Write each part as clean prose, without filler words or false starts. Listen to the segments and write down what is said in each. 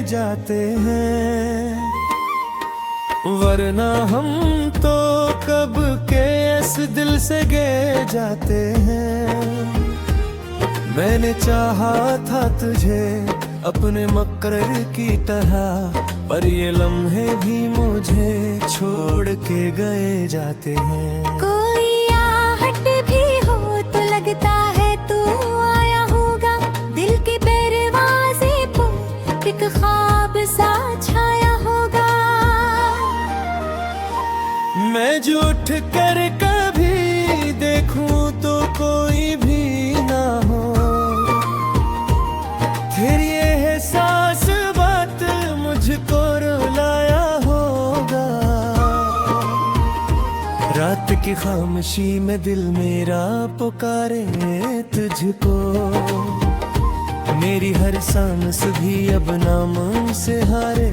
जाते हैं, वरना हम तो कब के इस दिल से गए जाते हैं। मैंने चाहा था तुझे अपने मकरर की तरह, पर ये लम्हे भी मुझे छोड़ के गए जाते हैं। कोई आहट भी हो तो लगता है तू आया होगा, दिल के दरवाजे पर एक ख्वाब सा छाया होगा। मैं जो उठ कर कभी देखूं तो कोई भी ना हो, तेरी एहसास बात मुझको रुलाया होगा। रात की खामोशी में दिल मेरा पुकारे तुझको, मेरी हर सांस भी अब नाम से हारे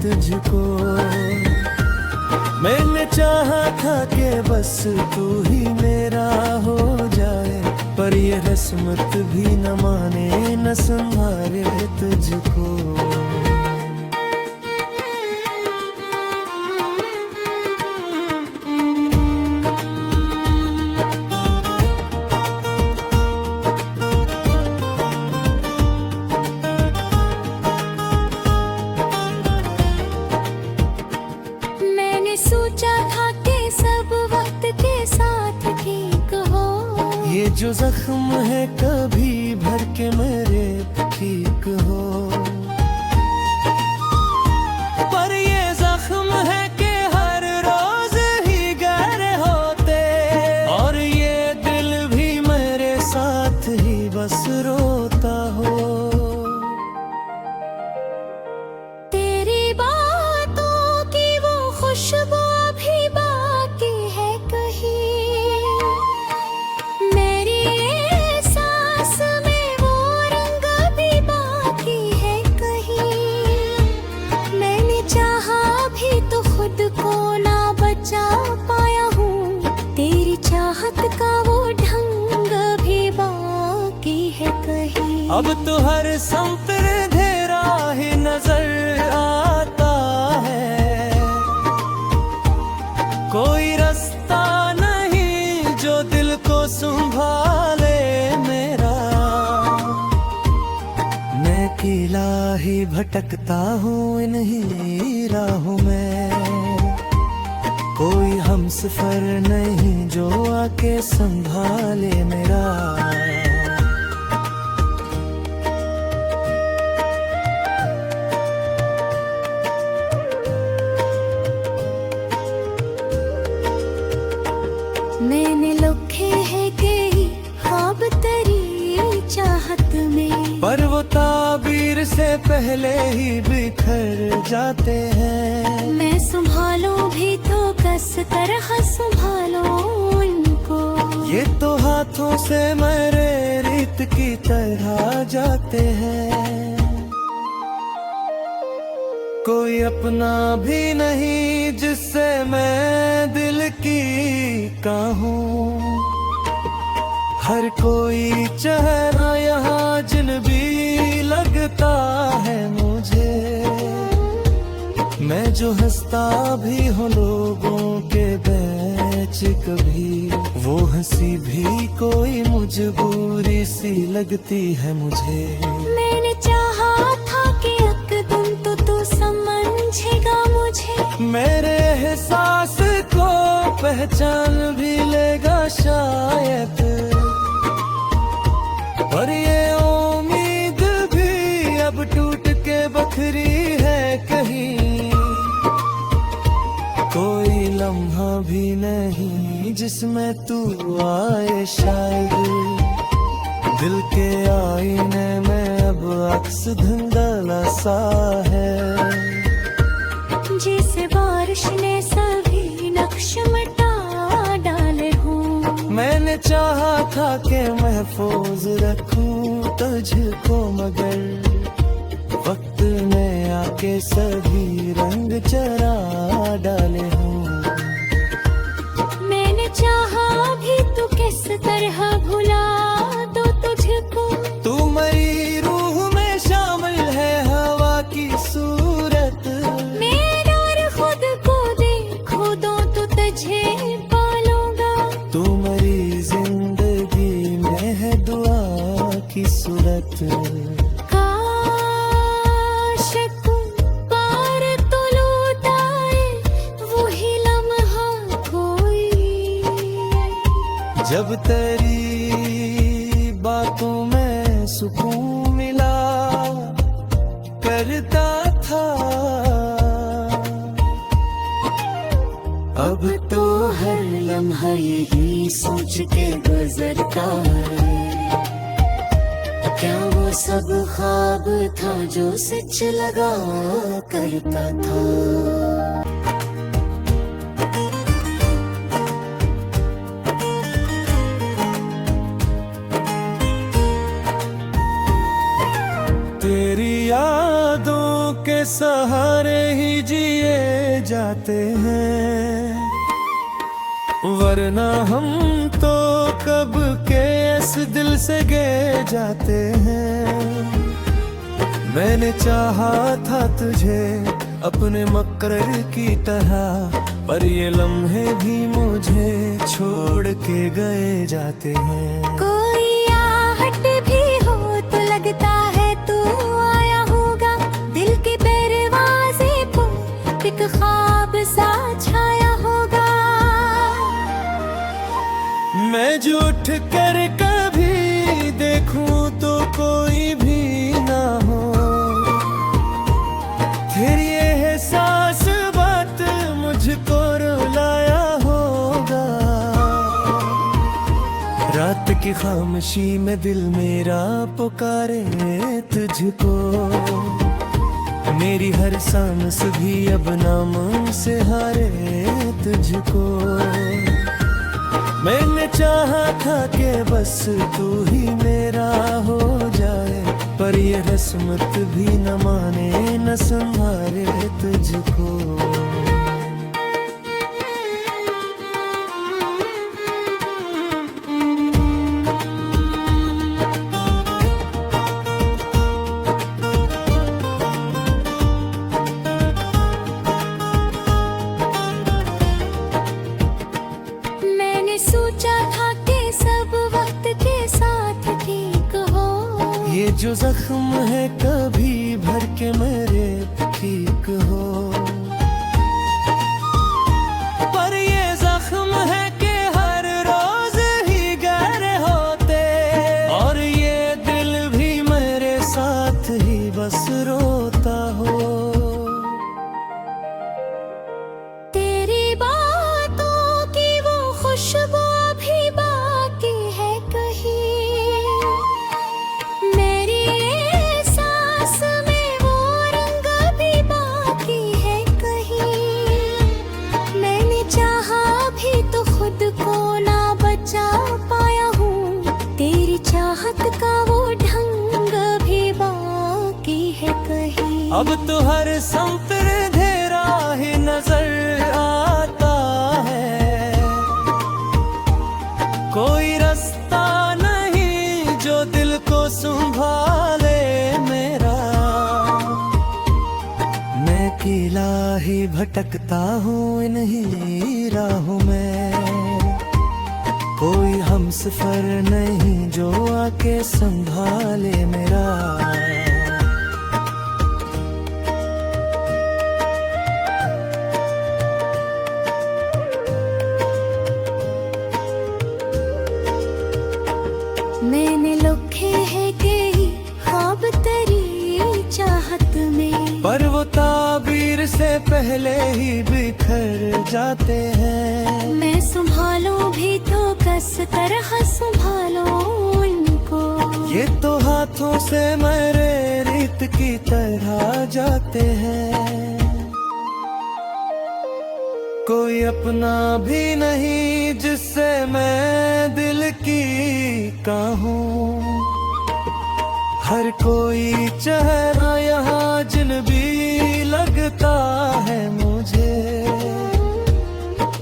तुझको। मैंने चाहा था कि बस तू ही मेरा हो जाए, पर ये रस्मत भी न माने न संभाले तुझको। सोचा था कि सब वक्त के साथ ठीक हो, ये जो जख्म है कभी भर के मेरे ठीक हो, पर ये जख्म है कि हर रोज ही गहरे होते, और ये दिल भी मेरे साथ ही बस रोता हो। तेरी बातों की वो खुशबू भी बाकी है कहीं, मेरी सांस में वो रंग भी बाकी है कहीं। मैंने चाहा भी तो खुद को ना बचा पाया हूँ, तेरी चाहत का वो ढंग भी बाकी है कहीं। अब तो हर संतर अंधेरा ही नजर आता है, कोई रास्ता नहीं जो दिल को संभाले मेरा। मैं अकेला ही भटकता हूँ इन्हीं राहों में, कोई हमसफर नहीं जो आके संभाले मेरा। मैंने लिखे है कई ख्वाब तेरी चाहत में, पर वो ताबीर से पहले ही बिखर जाते हैं। मैं संभालूं भी तो कस तरह संभालूं उनको, ये तो हाथों से मेरे रीत की तरह जाते हैं। कोई अपना भी नहीं जिससे मैं दिल की कहूँ, हर कोई चेहरा यहाँ जिनबी लगता है मुझे। मैं जो हंसता भी हूँ लोगों के बीच कभी, वो हंसी भी कोई मजबूरी सी लगती है मुझे। मैंने चाहा था कि एक दिन तो तू समझेगा मुझे, मेरे एहसास को पहचान भी लेगा शायद, पर ये उम्मीद भी अब टूट के बखरी है कहीं। कोई लम्हा भी नहीं जिसमें तू आए शायद, दिल के आईने में अब अक्स धुंधला सा है। जैसे बारिश ने सभी नक्श मिटा डाले हों, मैंने चाहा था कि महफूज रखूं तुझको, मगर वक्त ने आके सभी रंग चरा डाले हों। मैंने चाहा भी तो किस तरह भुला दो तुझको, तू मेरी रूह में शामिल है हवा की काश तुम पार तो लौट आए, वही लम्हा कोई। जब तेरी बातों में सुकून मिला करता था, अब तो हर लम्हा यही सोच के गुजरता है, क्या वो सब ख्वाब था जो सच लगा करता था। तेरी यादों के सहारे ही जिए जाते हैं, वरना हम तो कब के इस दिल से गए जाते हैं। मैंने चाहा था तुझे अपने मकरर की तरह, पर ये लम्हे भी मुझे छोड़ के गए जाते हैं। कोई आहट भी हो तो लगता है तू आया होगा, दिल के दरवाजे पर एक ख्वाब सा छाया होगा। मैं जो उठ कर कभी देखूं तो कोई भी ना हो, तेरी एहसास बात मुझको रुलाया होगा। रात की खामोशी में दिल मेरा पुकारे तुझको, मेरी हर सांस भी अब नाम से हारे तुझको। मैंने चाहा था कि बस तू ही मेरा हो जाए, पर ये रस्मत भी न माने न संभाले तुझको। सोचा था कि सब वक्त के साथ ठीक हो, ये जो जख्म है कभी भर के मेरे ठीक हो, पर ये जख्म है कि हर रोज ही गहरे होते, और ये दिल भी मेरे साथ ही बस रोता हो। तेरी बातों की वो खुशबू भी बाकी है कहीं, मेरी सांस में वो रंग भी बाकी है कहीं। मैंने चाहा भी तो खुद को ना बचा पाया हूँ, तेरी चाहत का वो ढंग भी बाकी है कहीं। अब तो हर संतर अंधेरा ही नजर आता है, कोई रास्ता नहीं जो दिल को संभाले मेरा। मैं अकेला ही भटकता हूँ इन्हीं राहों में, कोई हमसफर नहीं जो आके संभाले मेरा। मैंने लिखे है कई ख्वाब तेरी चाहत में, पर वो ताबीर से पहले ही बिखर जाते हैं। मैं संभालूं भी तो किस तरह संभालूं उनको, ये तो हाथों से मेरे रीत की तरह जाते हैं। कोई अपना भी नहीं जिससे मैं दिल की कहूँ, हर कोई चेहरा यहाँ जिनबी लगता है मुझे।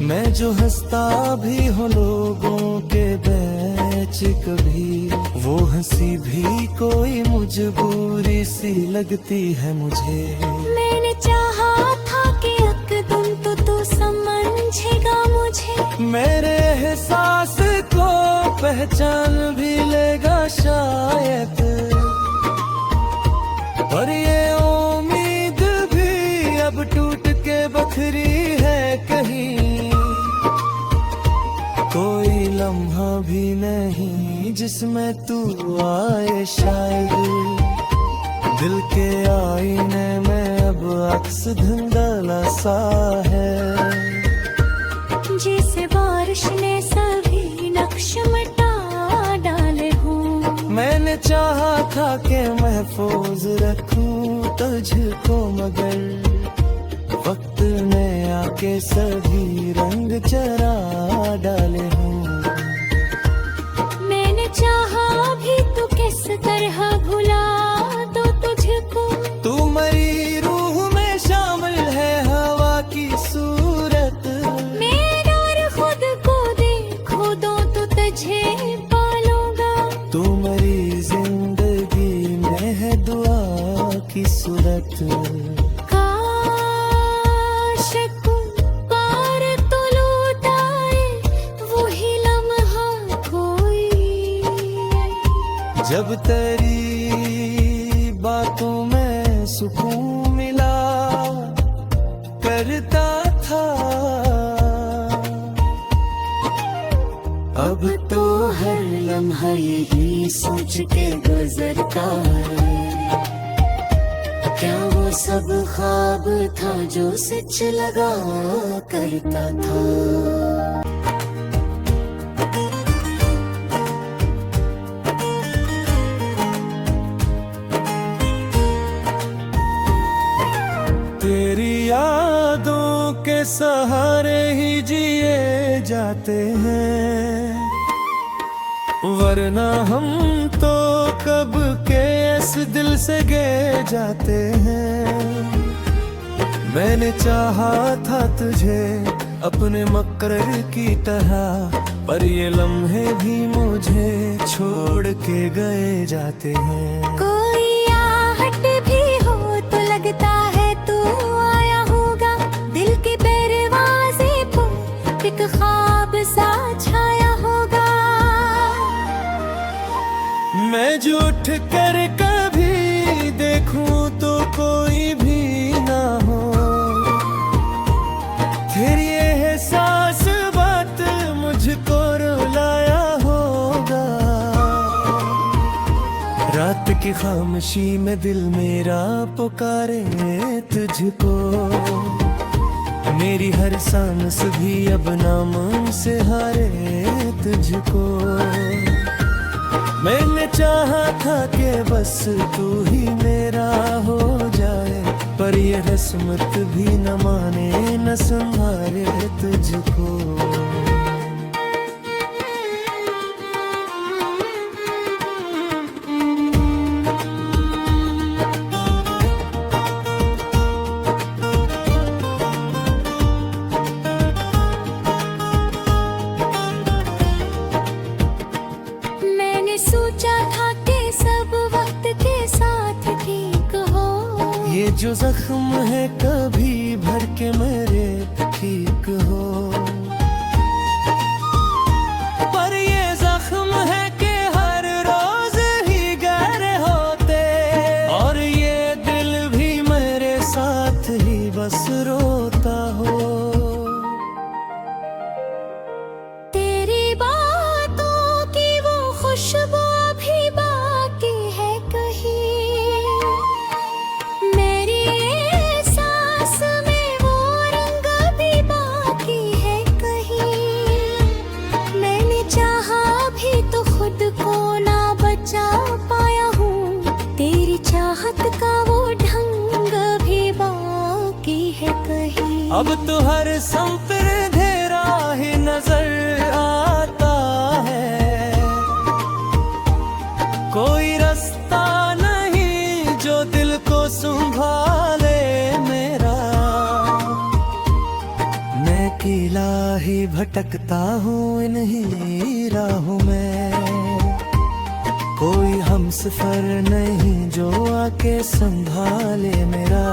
मैं जो हंसता भी हूँ लोगों के बीच कभी, वो हंसी भी कोई मजबूरी सी लगती है मुझे। मैंने चाहा था कि तुम तो तू समझेगा मुझे, मेरे एहसास को पहचान भी लेगा शायद। पर ये उम्मीद भी अब टूट के बखरी है कहीं। कोई लम्हा भी नहीं जिसमें तू आए शायद, दिल के आईने में अब अक्स धुंधला सा है। जिसे बारिश ने सभी नक्श मिटा डाले हों, मैंने चाहा था कि महफूज रखूं तुझको, मगर वक्त ने आके सभी रंग चरा डाले हों। मैंने चाहा भी तो किस तरह भुला दो तुझको। तू मरी रूह में शामिल है हवा की सूरत, मेरा और खुद को देखो दो तो तुझे पालूंगा। तू मरी जिंदगी में है दुआ की सूरत। काश तुम पार तो लौट आए, वही लम्हा कोई, जब तेरी बातों में सुकून मिला करता था। अब तो हर लम्हा यही सोच के गुजरता है, क्या वो सब ख्वाब था जो सच लगा करता था। तेरी यादों के सहारे ही जिए जाते हैं, वरना हम तो कब के इस दिल से गए जाते हैं। मैंने चाहा था तुझे अपने मकरर की तरह, पर ये लम्हे भी मुझे छोड़ के गए जाते हैं। कोई आहट भी हो तो लगता है तू आया होगा, दिल के दरवाजे पर एक ख्वाब सा छाया होगा। मैं जो उठ कर कभी देखूं तो कोई भी ना हो, तेरी एहसास बात मुझको रुलाया होगा। रात की खामोशी में दिल मेरा पुकारे तुझको, मेरी हर सांस भी अब नाम से हारे तुझको। मैंने चाहा था कि बस तू ही मेरा हो जाए, पर ये किस्मत भी न माने न संभाले तुझको। सोचा था कि सब वक्त के साथ ठीक हो, ये जो जख्म है कभी भर के मेरे ठीक हो। पर ये जख्म है कि हर रोज ही गहरे होते, और ये दिल भी मेरे साथ ही बस रोता हो। तेरी बातों की वो खुशबू भी बाकी है कहीं, मेरी सांस में वो रंग भी बाकी है कहीं। मैंने चाहा भी तो खुद को ना बचा पाया हूँ, तेरी चाहत का वो ढंग भी बाकी है कहीं। अब तो हर संपर अंधेरा ही नजर आता है, कोई रास्ता नहीं जो दिल को संभाले मेरा। मैं अकेला ही भटकता हूँ इन्हीं राहों में, कोई हमसफर नहीं जो आके संभाले मेरा।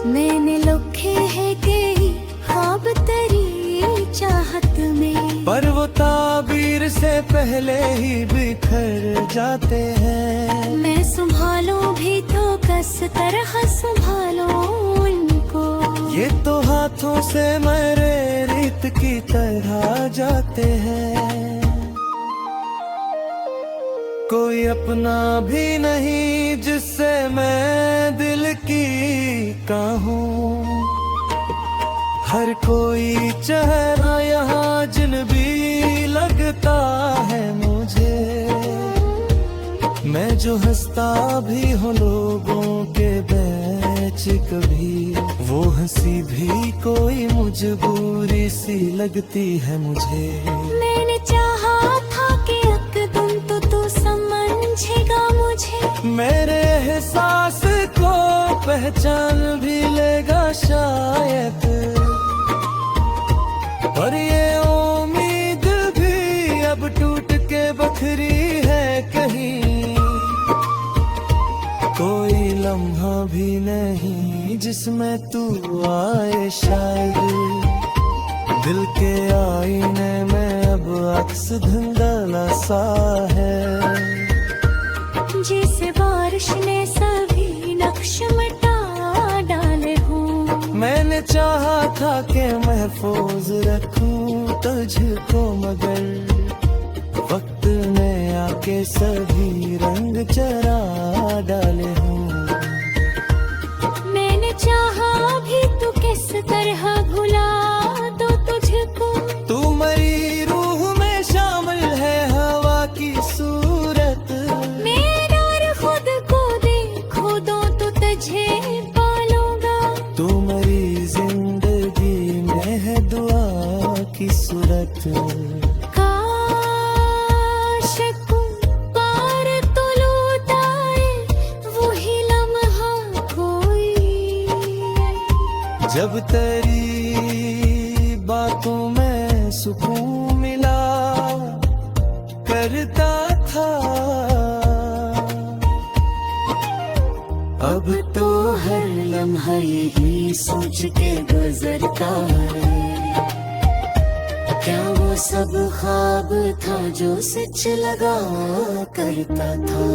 मैंने लुखे चाहत में, पर वो ताबीर से पहले ही बिखर जाते हैं। मैं संभालूं भी तो किस तरह संभालूं उनको, ये तो हाथों से मेरे रीत की तरह जाते हैं। कोई अपना भी नहीं जिससे मैं दिल की कहूँ, हर कोई चेहरा यहाँ जिनबी लगता है मुझे। मैं जो हंसता भी हूँ लोगों के बीच कभी, वो हंसी भी कोई मजबूरी सी लगती है मुझे। मैंने चाहा था कि एक दिन तो तू समझेगा मुझे, मेरे एहसास को पहचान भी लेगा शायद, पर ये उम्मीद भी अब टूट के बखरी है कहीं। कोई लम्हा भी नहीं जिसमें तू आए शायद, दिल के आईने में अब अक्स धुंधला सा है। जैसे बारिश ने सभी नक्श मिटा डाले हों, मैंने चाहा था कि महफूज रखूं तुझको, मगर वक्त ने आके सभी रंग चरा डाले हों। मैंने चाहा भी तो किस तरह भुला दो तुझको, तू मरी रूह में शामिल है हवा की सूरत। मेरा और खुद को देखो दो तो तुझे पालूंगा, तू मरी जिंदगी में है दुआ की सूरत। काश तुम पार तो लौटाए वही लम्हा कोई, जब तेरी बातों में सुकून मिला करता था, अब तो हर लम्हा यही सोच के गुजरता है, क्या वो सब ख्वाब था जो सच लगा करता था।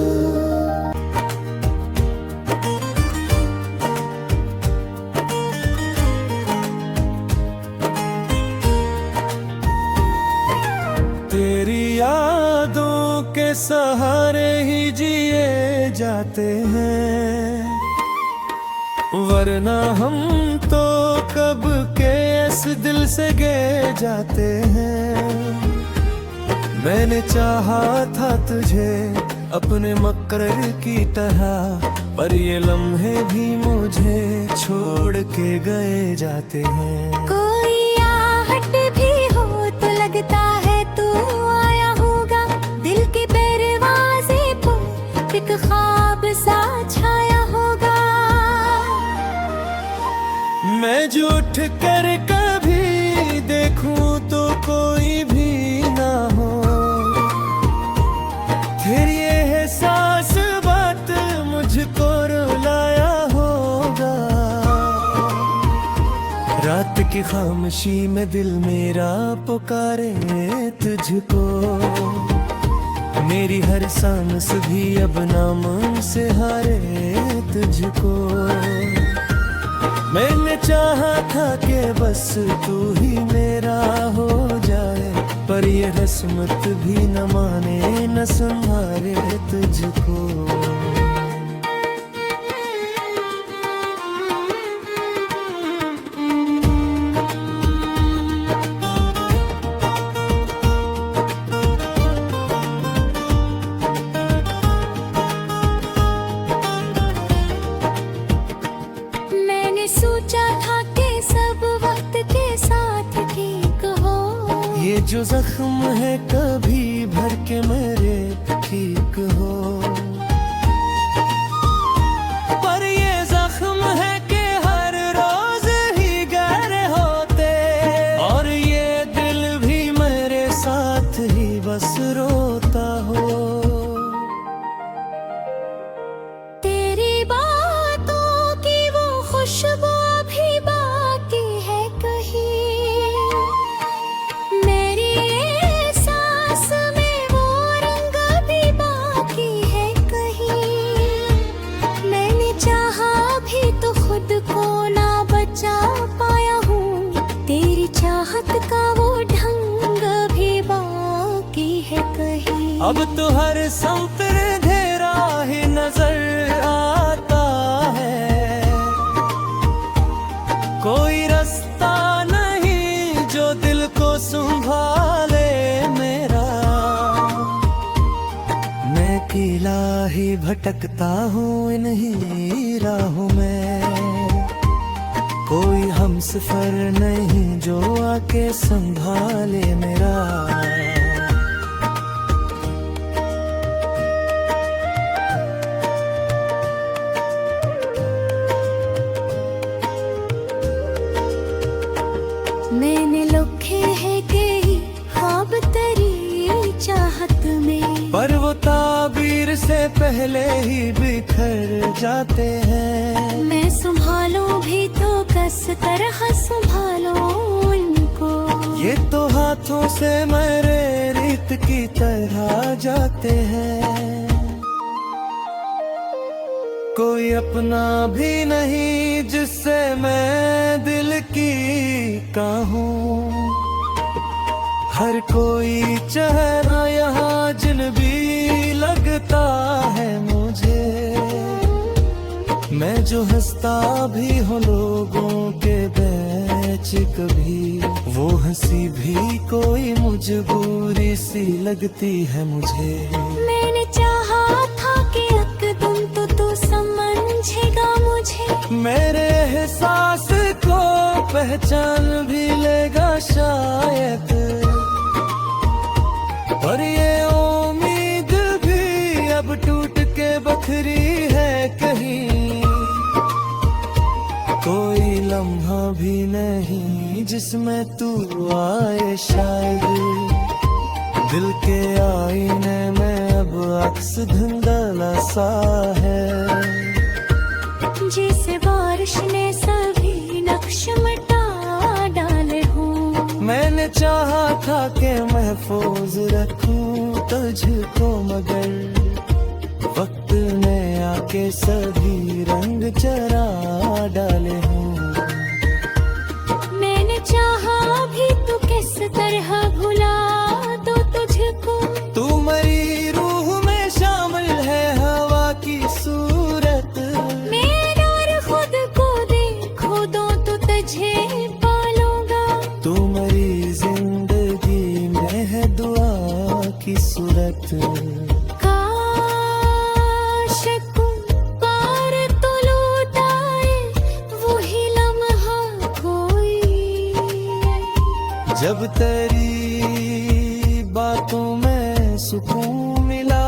तेरी यादों के सहारे ही जिए जाते हैं, वरना हम तो कब के इस दिल से गए जाते हैं। मैंने चाहा था तुझे अपने मकरर की तरह, पर ये लम्हे भी मुझे छोड़ के गए जाते हैं। कोई आहट भी हो तो लगता है तू आया होगा, दिल के दरवाजे पर एक ख्वाब सा छाया होगा। मैं जो उठ कर कभी देखूं तो कोई भी ना हो, फिर ये एहसास बात मुझको रुलाया होगा। रात की खामोशी में दिल मेरा पुकारे तुझको, मेरी हर सांस भी अब नाम से हारे तुझको। मैंने चाहा था कि बस तू ही मेरा हो जाए, पर ये रस्मत भी न माने न संभाले तुझको। सोचा था कि सब वक्त के साथ ठीक हो, ये जो जख्म है कभी भर के मेरे ठीक हो, पर ये जख्म है कि हर रोज ही गहरे होते, और ये दिल भी मेरे साथ ही बस रोता हो। तेरी बातों की वो खुशबू भी बाकी है कहीं, चाहत का वो ढंग भी बाकी है कहीं। अब तो हर संग अंधेरा ही नजर आता है, कोई रास्ता नहीं जो दिल को संभाले मेरा। मैं अकेला ही भटकता हूँ इन्हीं राहों में, कोई हमसफर नहीं जो आके संभाले मेरा। मैंने लुखे है गई ख्वाब तेरी चाहत में, पर वो ताबीर से पहले ही बिखर जाते हैं। मैं संभालूं भी तो कस तरह संभालूं उनको, ये तो हाथों से मेरे रीत की तरह जाते हैं। कोई अपना भी नहीं जिससे मैं दिल की कहूँ, हर कोई चेहरा यहाँ जिनबी लगता है मुझे। मैं जो हंसता भी हूँ लोगों के बीच कभी, वो हंसी भी कोई मजबूरी सी लगती है मुझे। मैंने चाहा था कि तुम तो तू समझेगा मुझे, मेरे एहसास को पहचान भी लेगा शायद, पर ये उम्मीद भी अब टूट के बखरी है कहीं। कोई लम्हा भी नहीं जिसमें तू आए शायद, दिल के आईने में अब अक्स धुंधला सा है। जैसे बारिश ने सभी नक्श मिटा डाले हूँ, मैंने चाहा था कि महफूज रखूं तुझको, मगर वक्त ने आके सभी रंग चरा डाले हूँ। मैंने चाहा भी तो किस तरह भुला दो तुझको, तू मेरी रूह में शामिल है हवा की सूरत। मेरा और खुद को देखो दो तो तुझे पालूंगा, तू मेरी जिंदगी में है दुआ की सूरत। काश पुकार तो लौट आए वही लम्हा कोई, जब तेरी बातों में सुकून मिला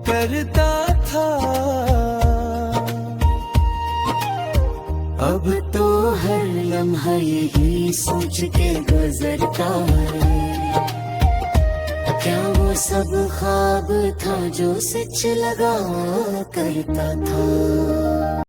करता था, अब तो हर लम्हा यही सोच के गुजरता है, क्या वो सब ख्वाब था जो सच लगा करता था।